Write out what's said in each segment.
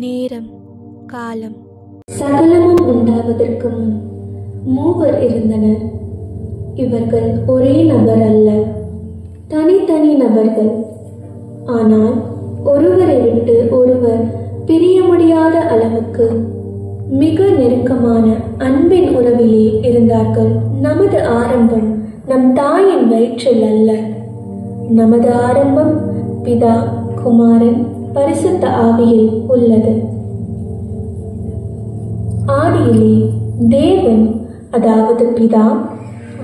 நேரம், காலம். சகலமும் உண்டாவதற்கு முன் மூவர் இருந்தனர். இவர்கள் ஒரே நபர் அல்ல, தனித்தனி நபர்கள். ஆனால் ஒருவரை விட்டு ஒருவர் பிரிய முடியாத அளவுக்கு மிக நெருக்கமான அன்பின் உறவிலே இருந்தார்கள். நமது ஆரம்பம் நம் தாயின் வயிற்றில் அல்ல. நமது ஆரம்பம் பிதா, குமாரன், பரிசுத்த ஆவியில் உள்ளது. ஆதியிலே தேவன், அதாவது பிதா,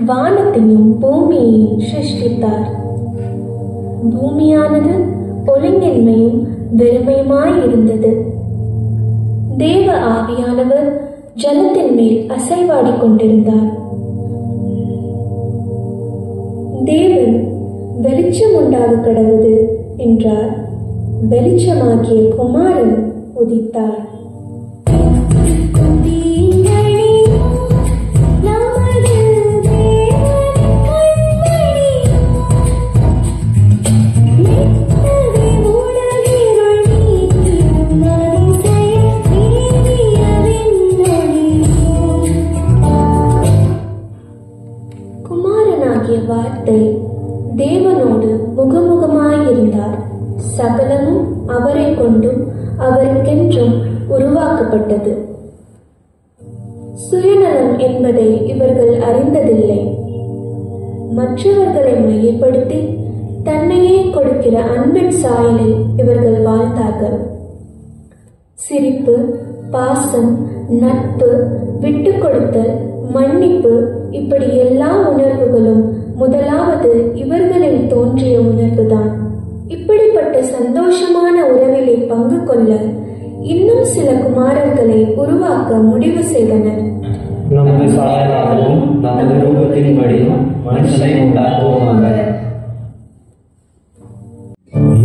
வானத்தையும் பூமியையும் சிருஷ்டித்தார். பூமியானது ஒழுங்கின்மையும் வெறுமையுமாயிருந்தது. தேவ ஆவியானவர் ஜலத்தின் மேல் அசைவாடிக் கொண்டிருந்தார். தேவன் வெளிச்சம் உண்டாக கடவுது என்றார். வெளிச்சமாகிய குமாரன் உதித்தார். குமாரனாகிய வார்த்தை தேவனோடு முகமுகமாயிருந்தார். சகலமும் அவரை கொண்டும் அவருக்கென்றும் உருவாக்கப்பட்டது. சுயநலம் என்பதை இவர்கள் அறிந்ததில்லை. மற்றவர்களை மையப்படுத்தி தன்னையே கொடுக்கிற அன்பின் சாயலில் இவர்கள் வாழ்ந்தார்கள். சிரிப்பு, பாசம், நட்பு, விட்டு கொடுத்தல், மன்னிப்பு, இப்படி எல்லா உணர்வுகளும் முதலாவது இவர்களில் தோன்றிய உணர்வுதான். இப்படிப்பட்ட சந்தோஷமான உறவிலே பங்கு கொள்ள இன்னும் சில குமாரர்களை உருவாக்க முடிவு செய்தனர். நமது சாயலாகவும் நமது ரூபத்தின்படியும் மனுஷனை உண்டாக்குவோமாக.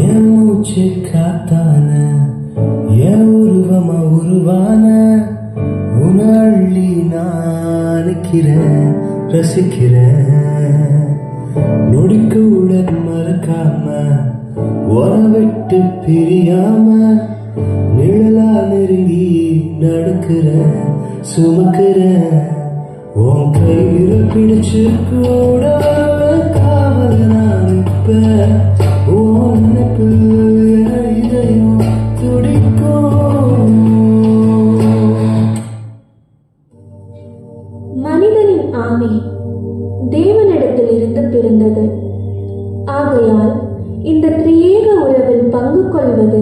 என் மூச்சு காத்தான என் உருவமா உருவான உணர்லி நானுக்கிறேன், ரசிக்கிறேன். நொடிக்கூட மறக்காம விட்டு பிரியாம நிழலா நெருங்கி நடக்கிறேன், சுமக்கிறேன். உன் கையில பிடிச்சு கூட காவல் நான் இப்ப உன் நினைப்பு இதயம் துடிக்கும். மனிதனின் ஆவி தேவனிடத்தில் இருந்து பிறந்தது. ஆகையால் இந்த திரியேக உறவில் பங்கு கொள்வது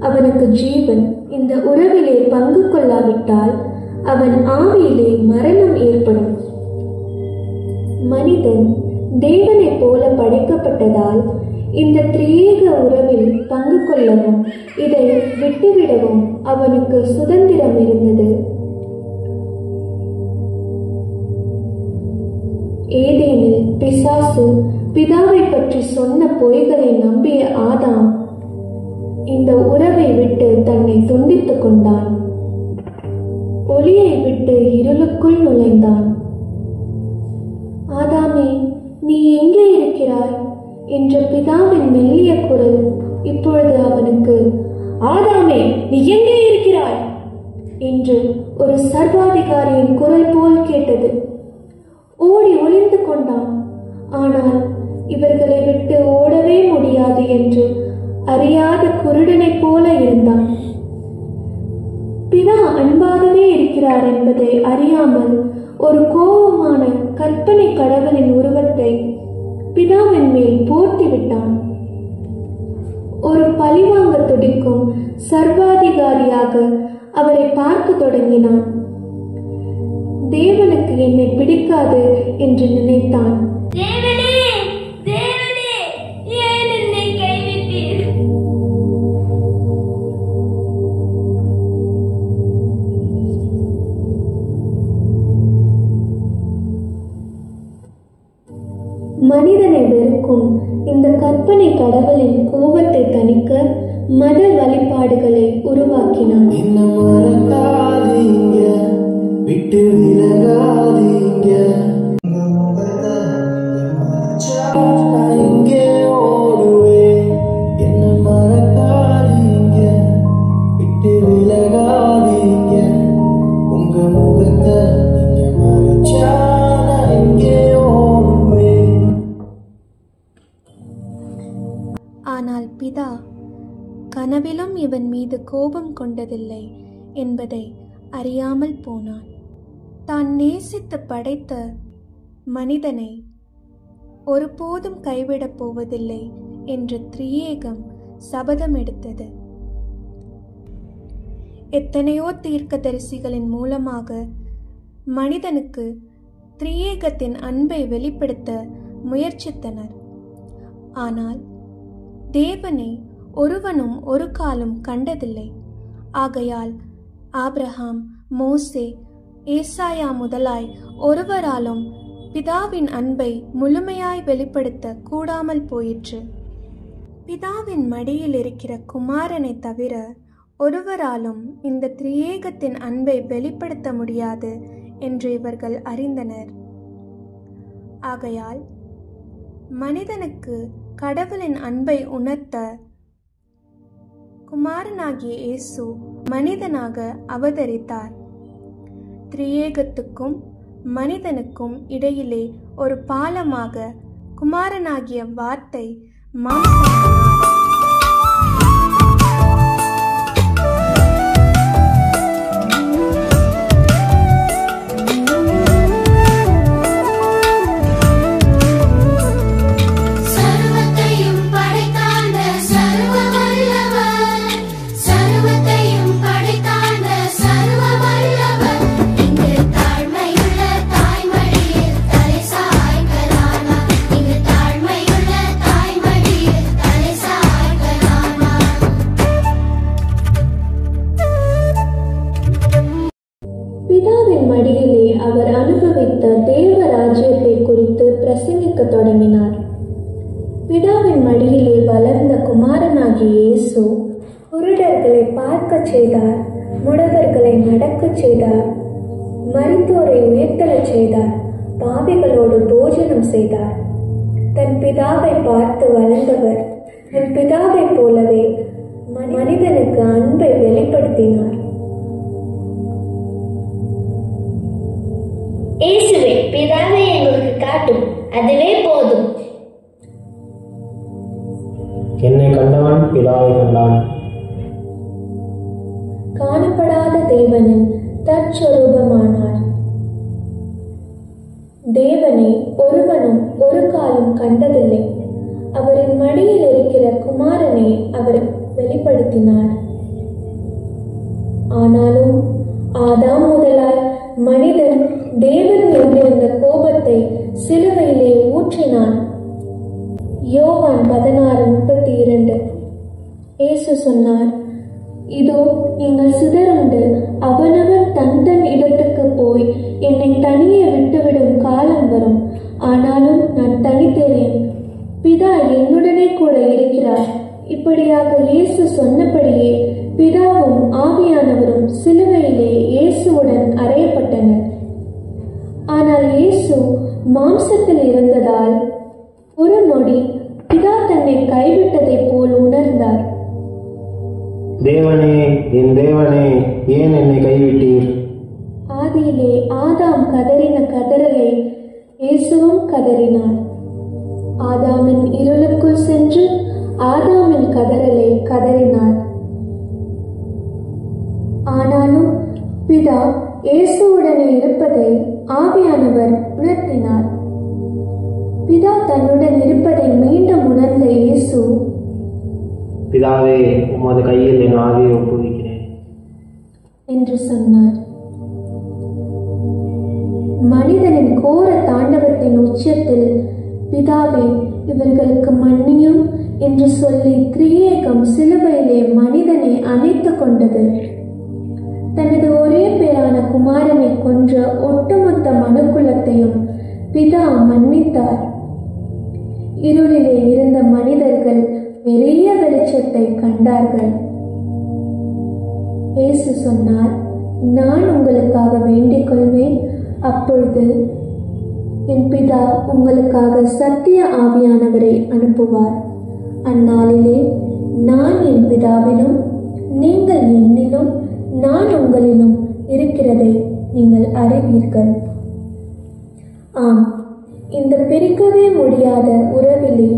அவனுக்கு ஜீவன். இந்த உறவிலே பங்கு கொள்ளாவிட்டால் அவன் ஆவியிலே மரணம் ஏற்படும். மனிதன் தேவனை போல படைக்கப்பட்டதால் இந்த திரியேக உறவில் பங்கு கொள்ளவும் இதை விட்டுவிடவும் அவனுக்கு சுதந்திரம் இருந்தது. ஏதேனில் பிசாசு பிதாவை பற்றி சொன்ன பொய்களை நம்பிய ஆதாம் இந்த உறவை விட்டு தன்னை துண்டித்துக் கொண்டான். ஒளியை விட்டு இருளுக்குள் நுழைந்தான். ஆதாமே, நீ எங்கே இருக்கிறாய் என்ற பிதாவின் மெல்லிய குரல் இப்பொழுது அவனுக்கு, ஆதாமே, நீ எங்கே இருக்கிறாய் என்று ஒரு சர்வாதிகாரியின் குரல் போல் கேட்டது. ஓடி ஒளிந்து கொண்டான். ஆனால் இவர்களை விட்டு ஓடவே முடியாது என்று அறியாத குருடனை போல இருந்தான். பிதா அன்பாகவே இருக்கிறார் என்பதை அறியாமல் ஒரு கோபமான கற்பனை கடவுளின் உருவத்தை பிதாவின் மேல் போர்த்தி விட்டான். ஒரு பழிவாங்க துடிக்கும் சர்வாதிகாரியாக அவரை பார்க்க தொடங்கினான். தேவனுக்கு என்னை பிடிக்காது என்று நினைத்தான். மனிதனை வெறுக்கும் இந்த கற்பனை கடவுளின் கோபத்தை தணிக்க மத வழிபாடுகளை உருவாக்கினார். விட்டு விலகாதீங்க, இங்கே ஓடுவேன், என்ன மறக்காதீங்க, விட்டு விலகாதீங்க, உங்க முகத்தை நீங்க மறைச்சா இங்கே ஓடுவேன். ஆனால் பிதா கனவிலும் இவன் மீது கோபம் கொண்டதில்லை என்பதை அறியாமல் போனான். தான் நேசித்து படைத்த மனிதனை ஒருபோதும் கைவிடப் போவதில்லை என்று திரியேகம் சபதம் எடுத்தது. எத்தனையோ தீர்க்கதரிசிகளின் மூலமாக மனிதனுக்கு திரியேகத்தின் அன்பை வெளிப்படுத்த முயற்சித்தனர். ஆனால் தேவனை ஒருவனும் ஒரு காலம் கண்டதில்லை. ஆகையால் ஆபிரகாம், மோசே, ஏசாயா முதலாய் ஒருவராலும் பிதாவின் அன்பை முழுமையாய் வெளிப்படுத்த கூடாமல் போயிற்று. பிதாவின் மடியில் இருக்கிற குமாரனை தவிர ஒருவராலும் இந்த திரியேகத்தின் அன்பை வெளிப்படுத்த முடியாது என்று இவர்கள் அறிந்தனர். ஆகையால் மனிதனுக்கு கடவுளின் அன்பை உணர்த்த குமாரனாகிய இயேசு மனிதனாக அவதரித்தார். திரியேகத்துக்கும் மனிதனுக்கும் இடையிலே ஒரு பாலமாக குமாரனாகிய வார்த்தை மாம்சமானார். பிதாவின் மடியிலே அவர் அனுபவித்த தேவ ராஜ்யத்தை குறித்து பிரசங்கிக்க தொடங்கினார். பிதாவின் மடியிலே வளர்ந்த குமாரனாகிய இயேசு குருடர்களை பார்க்கச் செய்தார், முடவர்களை நடக்கச் செய்தார், மரித்தோரை உயிர்த்தெழச் செய்தார், பாவிகளோடு போஜனம் செய்தார். தன் பிதாவை பார்த்து வளர்ந்தவர் தன் பிதாவை போலவே மனிதனுக்கு அன்பை வெளிப்படுத்தினார். இயேசுவே, பிதாவை எங்களுக்கு காட்டும், அதுவே போதும். என்னை கண்டவன் பிதாவை கண்டான். காணப்படாத தேவனின் தற்சொரூபமானார். தேவனை ஒருவனும் ஒரு காலம் கண்டதில்லை. அவரின் மடியில் இருக்கிற குமாரனை அவர் வெளிப்படுத்தினார். ஆனாலும் ஆதாம் முதலாய் மனிதன் தேவன் கொண்டிருந்த கோபத்தை சிலுவையிலே ஊற்றினான். யோவான் 16:32. இயேசு சொன்னார், இதோ நீங்கள் சிதறுண்டு அவனவன் தன் தன் இடத்துக்கு போய் என்னை தனியே விட்டுவிடும் காலம் வரும். ஆனாலும் நான் தனித்தேன், பிதா என்னுடனே கூட இருக்கிறார். இப்படியாக இயேசு சொன்னபடியே பிதாவும் ஆவியானவரும் சிலுவையிலே இயேசுவுடன் அறையப்பட்டனர். ஆனால் இயேசு மாம்சத்தில் இருந்ததால் ஒரு நொடி பிதா தன்னை கைவிட்டதை போல் உணர்ந்தார். தேவனே, என் தேவனே, ஏன் என்னை கைவிட்டீர்? ஆதியிலே ஆதாம் கதறின கதறலை இயேசுவும் கதறினார். ஆதாமின் இருளுக்குள் சென்று ஆதாமின் கதறலை கதறினார். ஆனாலும் பிதா இயேசுவுடனே இருப்பதை ஆவியானவர் உணர்த்தினார். பிதா தன்னுடன் இருப்பதை மீண்டும் உணர்ந்த இயேசு, பிதாவே, உமது கையில் என் ஆவியை ஒப்புவிக்கிறேன் என்று சொன்னார். மனிதனின் கோர தாண்டவத்தின் உச்சத்தில் பிதாவே இவர்களுக்கு மன்னியும் என்று சொல்லி திரியேகம் சிலுவையிலே மனிதனை அணைத்துக் கொண்டது. தனது ஒரே பேரான குமாரனை கொன்ற ஒட்டுமொத்த மனுக்குலத்தையும் பிதா மன்னித்தார். இருளிலே இருந்த மனிதர்கள் பெரிய வெளிச்சத்தை கண்டார்கள். இயேசு சொன்னார், நான் உங்களுக்காக வேண்டிக் கொள்வேன், அப்பொழுது என் பிதா உங்களுக்காக சத்திய ஆவியானவரை அனுப்புவார். அந்நாளிலே நான் என் பிதாவிலும் நீங்கள் என்னிலும் நான் உங்களிலும் இருக்கிறதை நீங்கள் அறிவீர்கள். ஆம், இந்த பிரிக்கவே முடியாத உறவிலே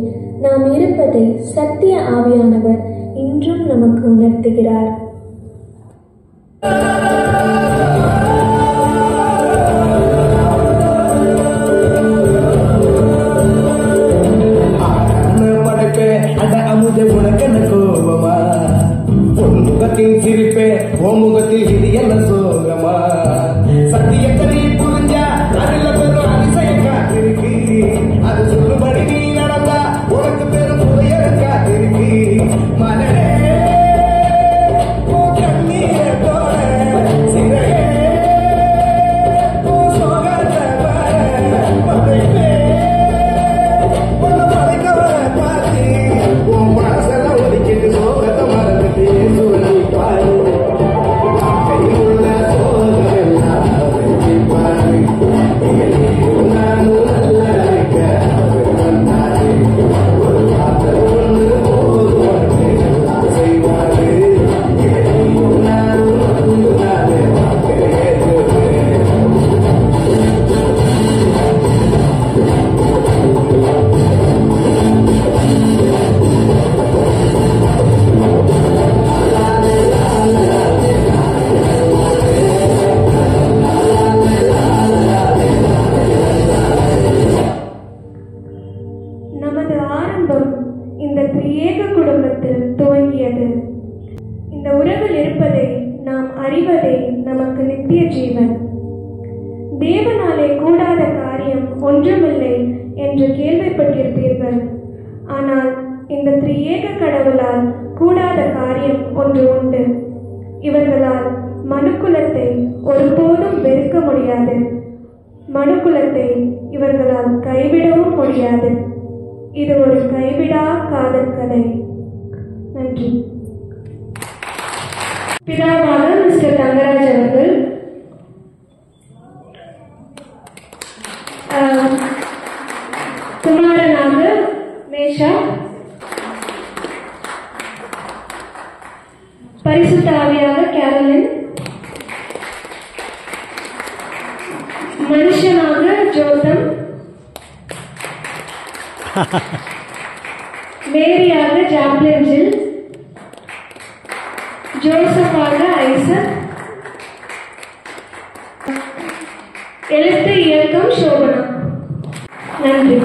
நாம் இருப்பதை சத்திய ஆவியானவர் இன்றும் நமக்கு உணர்த்துகிறார். சிரிப்பே முகத்தில் இது என்ன சோகமா, சத்தியத்தை புரிஞ்சா அதுல பெரும் அதிசயம் காத்திருக்கு. அது சொல்லுபடி நீ நடந்தா உனக்கு பெரும் புதையல் காத்திருக்கு. மலரே கண்ணீரை போல சிறையே சோகத்தை மறைப்பே உன்னை மறைக்கவர பார்த்து உன் மனசெல்லாம் ஒதுக்கிட்டு சோகத்தை மறந்துட்டு சொல்லி பாரு. நமது ஆரம்பம் இந்த திரியேக குடும்பத்தில் துவங்கியது. இந்த உறவில் இருப்பதை நாம் அறிவதே நமக்கு நித்திய ஜீவன். தேவனாலே கூடாத காரியம் ஒன்றுமில்லை என்று கேள்விப்பட்டிருப்பீர்கள். ஆனால் இந்த திரியேக கடவுளால் கூடாத காரியம் ஒன்று உண்டு. இவர்களால் மனுக்குலத்தை ஒருபோதும் வெறுக்க முடியாது. மனுக்குலத்தை இவர்களால் கைவிடவும் முடியாது. இது ஒரு கைவிடா காதல் கதை. நன்றி. பிதாவாக மிஸ்டர் தங்கராஜ் அவர்கள், குமாரனாக மேஷா, பரிசுத்த ஆவியாக கேரலின், மனுஷனாக ஜோதம், மேரியாக ஜாப்லின் ஜில், ஜோசப்பாக ஐசக், எழுத்து இயக்கம் சோபனா. நன்றி.